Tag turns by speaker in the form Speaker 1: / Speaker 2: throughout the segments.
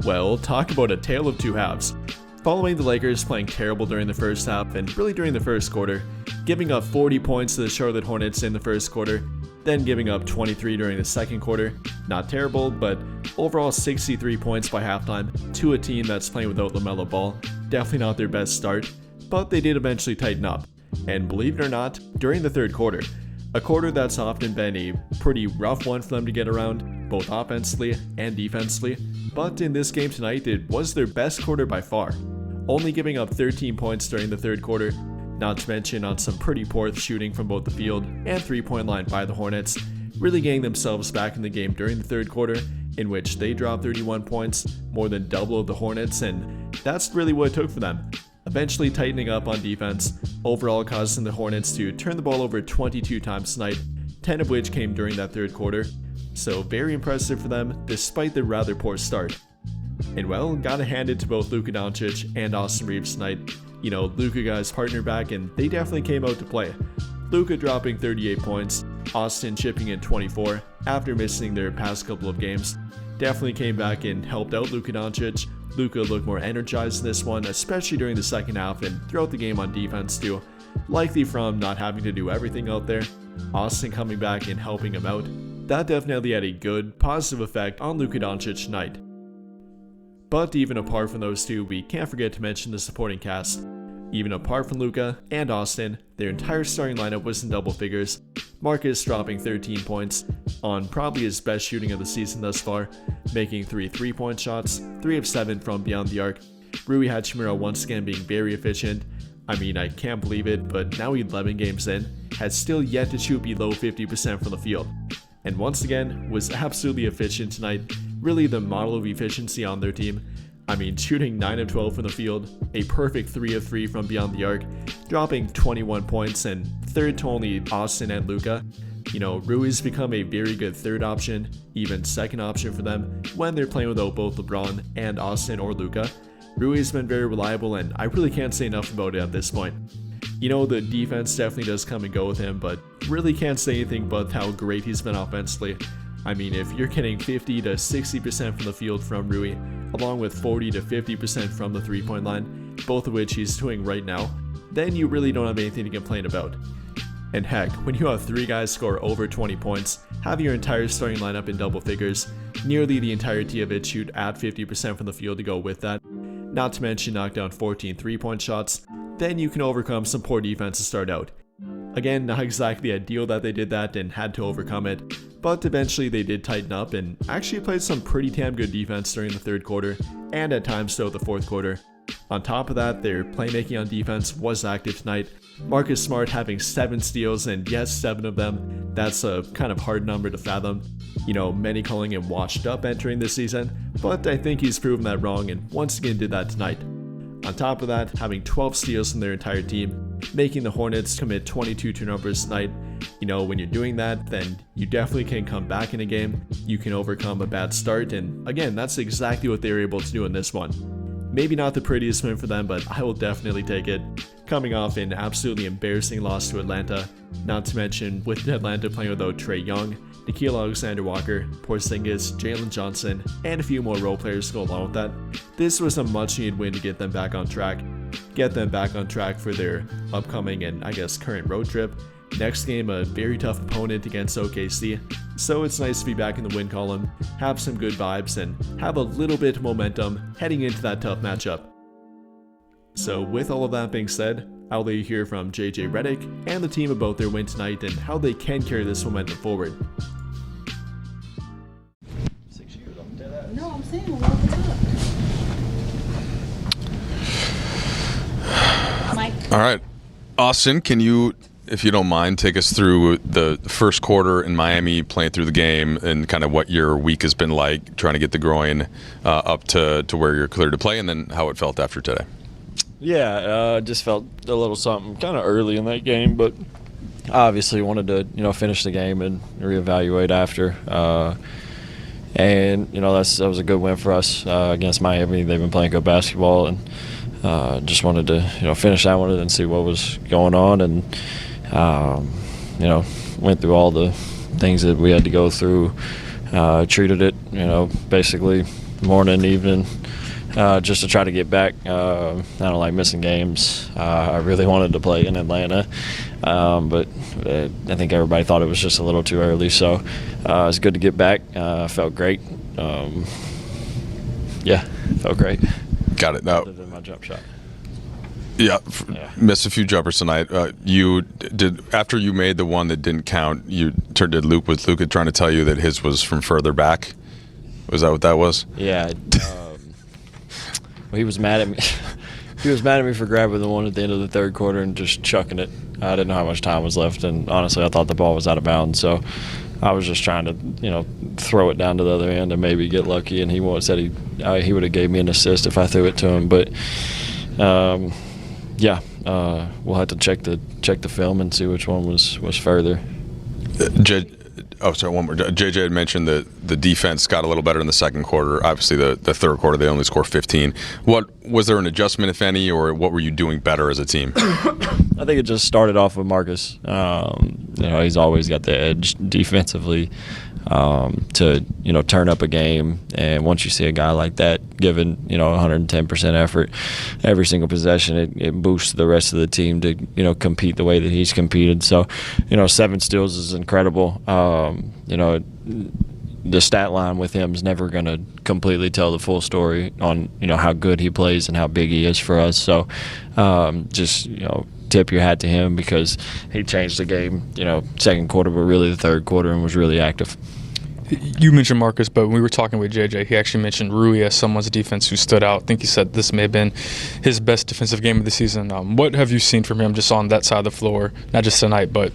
Speaker 1: Well, talk about a tale of two halves. Following the Lakers playing terrible during the first half and really during the first quarter, giving up 40 points to the Charlotte Hornets in the first quarter, then giving up 23 during the second quarter. Not terrible, but overall 63 points by halftime to a team that's playing without LaMelo Ball. Definitely not their best start, but they did eventually tighten up. And believe it or not, during the third quarter, a quarter that's often been a pretty rough one for them to get around, both offensively and defensively, but in this game tonight, it was their best quarter by far, only giving up 13 points during the third quarter, not to mention on some pretty poor shooting from both the field and three-point line by the Hornets, really getting themselves back in the game during the third quarter, in which they dropped 31 points, more than double of the Hornets, and that's really what it took for them. Eventually tightening up on defense, overall causing the Hornets to turn the ball over 22 times tonight, 10 of which came during that third quarter. So very impressive for them, despite their rather poor start. And well, gotta hand it to both Luka Doncic and Austin Reeves tonight. You know, Luka got his partner back and they definitely came out to play. Luka dropping 38 points, Austin chipping in 24 after missing their past couple of games. Definitely came back and helped out Luka Doncic. Luka looked more energized in this one, especially during the second half and throughout the game on defense too. Likely from not having to do everything out there. Austin coming back and helping him out. That definitely had a good, positive effect on Luka Doncic tonight. But even apart from those two, we can't forget to mention the supporting cast. Even apart from Luka and Austin, their entire starting lineup was in double figures. Marcus dropping 13 points on probably his best shooting of the season thus far, making 3 3-point shots, 3 of 7 from beyond the arc. Rui Hachimura once again being very efficient. I mean, I can't believe it, but now 11 games in, has still yet to shoot below 50% from the field. And once again, was absolutely efficient tonight, really the model of efficiency on their team. I mean, shooting 9 of 12 from the field, a perfect 3 of 3 from beyond the arc, dropping 21 points and third to only Austin and Luka. You know, Rui's become a very good third option, even second option for them when they're playing without both LeBron and Austin or Luka. Rui's been very reliable and I really can't say enough about it at this point. You know, the defense definitely does come and go with him, but really can't say anything but how great he's been offensively. I mean, if you're getting 50 to 60% from the field from Rui, along with 40 to 50% from the 3-point line, both of which he's doing right now, then you really don't have anything to complain about. And heck, when you have 3 guys score over 20 points, have your entire starting lineup in double figures, nearly the entirety of it shoot at 50% from the field to go with that, not to mention knock down 14 3-point shots, then you can overcome some poor defense to start out. Again, not exactly ideal that they did that and had to overcome it, but eventually they did tighten up and actually played some pretty damn good defense during the third quarter, and at times so the fourth quarter. On top of that, their playmaking on defense was active tonight. Marcus Smart having 7 steals, and yes, 7 of them. That's a kind of hard number to fathom. You know, many calling him washed up entering this season, but I think he's proven that wrong and once again did that tonight. On top of that, having 12 steals from their entire team, making the Hornets commit 22 turnovers tonight. You know, when you're doing that, then you definitely can come back in a game. You can overcome a bad start, and again, that's exactly what they were able to do in this one. Maybe not the prettiest win for them, but I will definitely take it. Coming off an absolutely embarrassing loss to Atlanta, not to mention with Atlanta playing without Trae Young, Nickeil Alexander-Walker, Porzingis, Jalen Johnson, and a few more role players to go along with that. This was a much-needed win to get them back on track. Get them back on track for their upcoming and I guess current road trip. Next game, a very tough opponent against OKC. So it's nice to be back in the win column, have some good vibes, and have a little bit of momentum heading into that tough matchup. So with all of that being said, I'll let you hear from JJ Redick and the team about their win tonight and how they can carry this momentum forward.
Speaker 2: 6 years, I'm dead ass.
Speaker 3: No, I'm saying what's up. Mike.
Speaker 4: All right. Austin, can you, if you don't mind, take us through the first quarter in Miami, playing through the game, and kind of what your week has been like, trying to get the groin up to where you're clear to play, and then how it felt after today?
Speaker 2: Yeah, just felt a little something kind of early in that game, but obviously wanted to, finish the game and reevaluate after. And, that was a good win for us against Miami. They've been playing good basketball, and just wanted to, finish that one and see what was going on. And, went through all the things that we had to go through, treated it, basically morning, evening, just to try to get back. I don't like missing games. I really wanted to play in Atlanta, but I think everybody thought it was just a little too early. So it's good to get back. Felt great. Felt great.
Speaker 4: Got it. Now,
Speaker 2: Other than my jump shot.
Speaker 4: Yeah, missed a few jumpers tonight. You did after you made the one that didn't count. You turned to Luke. Was Luke trying to tell you that his was from further back? Was that what that was?
Speaker 2: Yeah. Well, he was mad at me. He was mad at me for grabbing the one at the end of the third quarter and just chucking it. I didn't know how much time was left, and honestly, I thought the ball was out of bounds. So I was just trying to, throw it down to the other end and maybe get lucky. And he said he would have gave me an assist if I threw it to him. But we'll have to check the film and see which one was further.
Speaker 4: One more. JJ had mentioned that the defense got a little better in the second quarter. Obviously, the third quarter they only scored 15. What was there an adjustment, if any, or what were you doing better as a team?
Speaker 2: I think it just started off with Marcus. He's always got the edge defensively to turn up a game, and once you see a guy like that giving 110% effort every single possession, it boosts the rest of the team to compete the way that he's competed. So 7 steals is incredible. The stat line with him is never going to completely tell the full story on how good he plays and how big he is for us. So tip your hat to him because he changed the game, second quarter, but really the third quarter, and was really active.
Speaker 3: You mentioned Marcus, but when we were talking with JJ, he actually mentioned Rui as someone's defense who stood out. I think he said this may have been his best defensive game of the season. What have you seen from him just on that side of the floor, not just tonight, but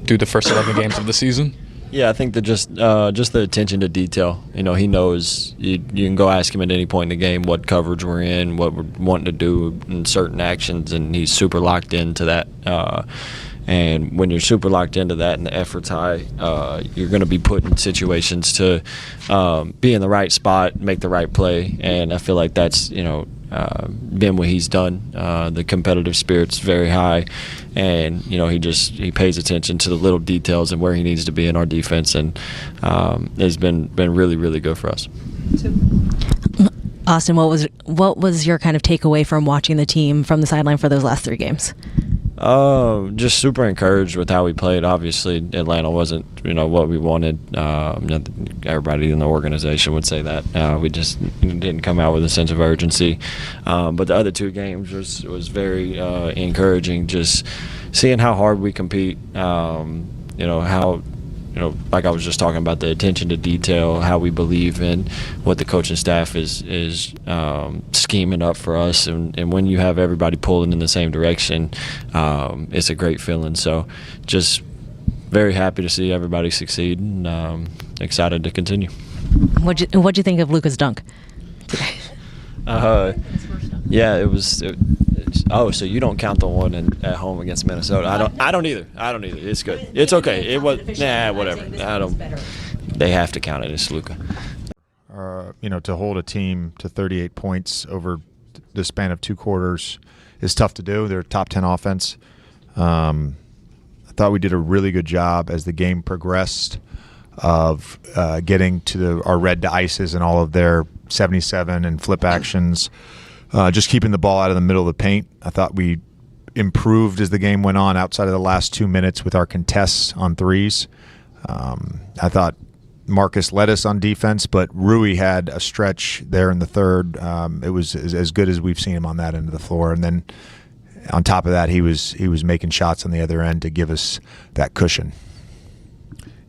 Speaker 3: through the first 11 games of the season?
Speaker 2: Yeah, I think that just the attention to detail. He knows you can go ask him at any point in the game what coverage we're in, what we're wanting to do in certain actions, and he's super locked into that. And when you're super locked into that and the effort's high, you're going to be put in situations to be in the right spot, make the right play. And I feel like that's been what he's done. The competitive spirit's very high, and he pays attention to the little details and where he needs to be in our defense, and it's been really, really good for us.
Speaker 5: Austin, what was your kind of takeaway from watching the team from the sideline for those last 3 games?
Speaker 2: Just super encouraged with how we played. Obviously, Atlanta wasn't, what we wanted. Everybody in the organization would say that. We just didn't come out with a sense of urgency. But the other 2 games was very encouraging. Just seeing how hard we compete. How. Like I was just talking about, the attention to detail, how we believe in what the coaching staff is scheming up for us, and when you have everybody pulling in the same direction, it's a great feeling. So, just very happy to see everybody succeed, and excited to continue.
Speaker 5: What'd you think of Luka's dunk today?
Speaker 2: Yeah, it was. So you don't count the one at home against Minnesota? I don't either. It's good. It's okay. It was whatever. They have to count it. It's Luka.
Speaker 6: To hold a team to 38 points over the span of 2 quarters is tough to do. They're a top 10 offense. I thought we did a really good job as the game progressed of getting to our red to ices and all of their 77 and flip actions. Just keeping the ball out of the middle of the paint. I thought we improved as the game went on outside of the last 2 minutes with our contests on threes. I thought Marcus led us on defense, but Rui had a stretch there in the third. It was as good as we've seen him on that end of the floor. And then on top of that, he was making shots on the other end to give us that cushion.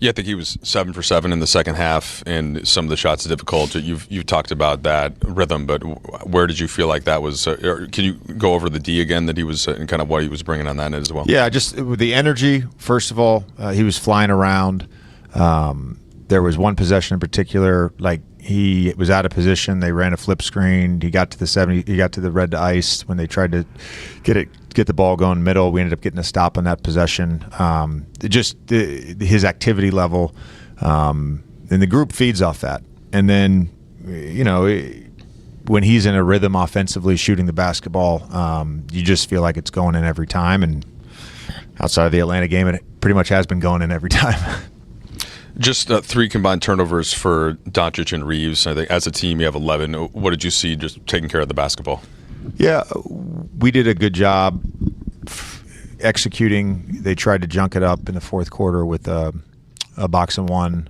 Speaker 4: Yeah, I think he was 7 for 7 in the second half, and some of the shots are difficult. You've talked about that rhythm, but where did you feel like that was? Can you go over the D again that he was and kind of what he was bringing on that end as well?
Speaker 6: Yeah, just with the energy. First of all, he was flying around. There was one possession in particular, like he was out of position. They ran a flip screen. He got to the 70. He got to the red to ice when they tried to get the ball going middle. We ended up getting a stop on that possession. His activity level, and the group feeds off that. And then, when he's in a rhythm offensively shooting the basketball, you just feel like it's going in every time. And outside of the Atlanta game, it pretty much has been going in every time.
Speaker 4: Just 3 combined turnovers for Doncic and Reeves. I think as a team, you have 11. What did you see just taking care of the basketball?
Speaker 6: Yeah, we did a good job executing. They tried to junk it up in the fourth quarter with a box and one.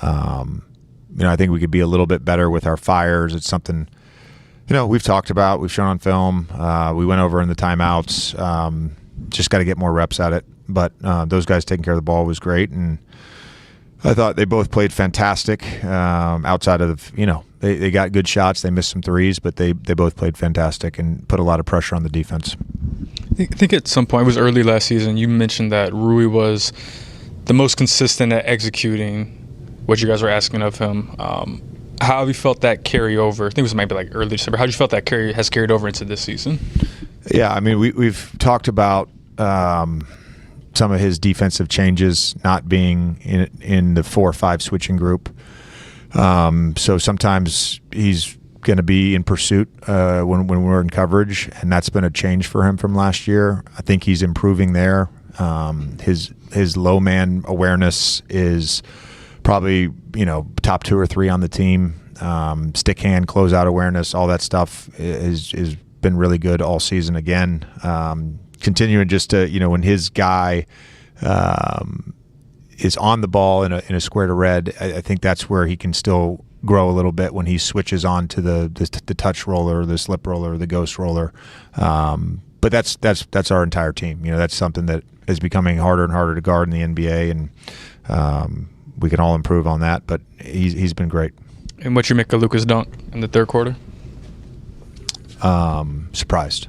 Speaker 6: I think we could be a little bit better with our fires. It's something, we've talked about. We've shown on film. We went over in the timeouts. Just got to get more reps at it. But those guys taking care of the ball was great, and I thought they both played fantastic. Outside of they got good shots. They missed some threes, but they both played fantastic and put a lot of pressure on the defense.
Speaker 3: I think at some point, it was early last season, you mentioned that Rui was the most consistent at executing what you guys were asking of him. How have you felt that carry over? I think it was maybe like early December. How have you felt that has carried over into this season?
Speaker 6: Yeah, I mean, we've talked about some of his defensive changes not being in the 4 or 5 switching group. So sometimes he's going to be in pursuit when we're in coverage, and that's been a change for him from last year. I think he's improving there. His low man awareness is probably top 2 or 3 on the team. Stick hand, closeout awareness, all that stuff is been really good all season again. Continuing just to when his guy is on the ball in a square to red, I think that's where he can still grow a little bit when he switches on to the touch roller, the slip roller, the ghost roller. But that's our entire team. That's something that is becoming harder and harder to guard in the NBA, and we can all improve on that. But he's been great.
Speaker 3: And what you make of Luka's dunk in the third quarter?
Speaker 6: Surprised.